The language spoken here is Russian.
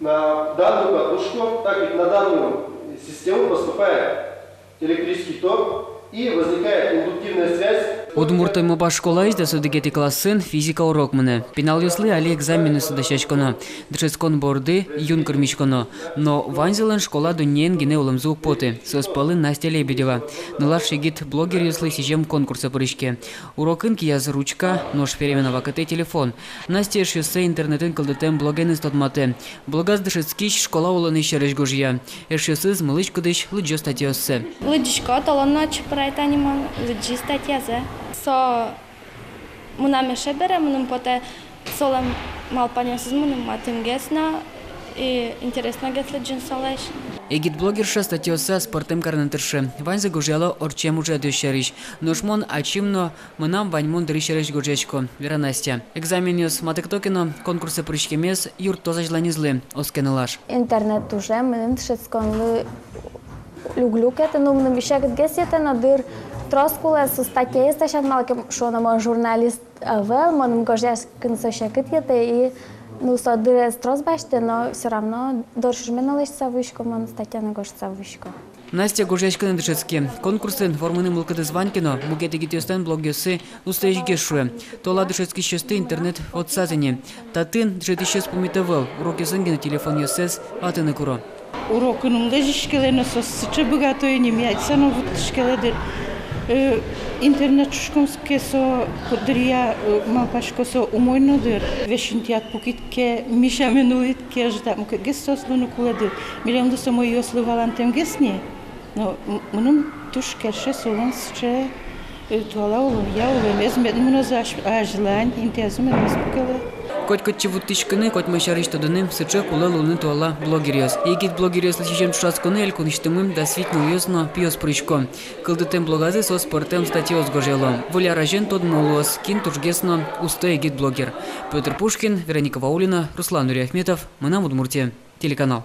на данную катушку, так как на данную систему поступает электрический ток и возникает индуктивная связь. Удмуртоймо баш школа изда судыгети классын физика урок мыны. Пенал юслы али экзамены судащачконо. Дышескон борды юнкер мичконо. Но ванзелен школа дуньен гене улымзу поты. Соспалын Настя Лебедева. Нылар шегит блогер юслы сижем конкурса порычке. Урокын кияз ручка, нож перемена вакыты телефон. Настя шюссе интернетын кылдытем блоген истотматы. Блогаз дышескич школа улыны шереш гужья. Эшюсыз мылыч кыдыш лыджо статьёссы. Лыджишко толонно чпрайтанимон лыджи статьязе. Со мунаме шебере, мунам поте солем мал паньосыз мунам матым гесна и интересно гесле джинсалеш. Эгит блогерша статьёсса спортем карнантыршы. Ваньза гужьяло орчем уже дöşериш. Ношмон ачимно мынам ваньмон дырышереш гужечко. Вера Настя. Экзаменёс матыктокино конкурсы прыщкемес юрт тозажланизлы. Оскенылаш. Интернет уже мынам тшесконлы люглюкете, но мынам вишегет гесете на дыр Троскуле со статьей стащат малким, что на журналист вел, мы гождясь консощекитьете и ну содыре стросбаште, но все равно дорожишь минулись савышко, мы статья на гош савышко. Настя Гужечка на дышецке. Конкурсы форманы мылкады званкино, мугеты гитёстен блогёсы устаешь гешуе. Тола дышецкий счёсты интернет от сазани. Татын дышет ещё спомитовал. Уроки зынги на телефон ёсес, а ты на куро. Урокын лежишкеле на сосче богатое не мяйся, но вот шкеледер. Интернет шкомске со кудрия малпашко со умойнодыр вешинтият пукитке миша минулитке ждам ке гессослуну куледыр милем до само ёслы валантем гесни но мунун тушкеше солансче туала улу я улу мезмет мунозаш ажлань интезме распукеле Коть чевуттичканы, коть мышарыш тодыным, сыче кулал улны туала блогерёс. Егит блогерёс лысичем шасконы элькун иштымым да свитнул ёсно пиос прычко. Кылдытем блогазы со спортем статьёс гожело. Воля ражен тодын олуос, кин туржгесно устой егит блогер. Петр Пушкин, Вероника Ваулина, Руслан Нуриахметов, Мынам Удмуртия, телеканал.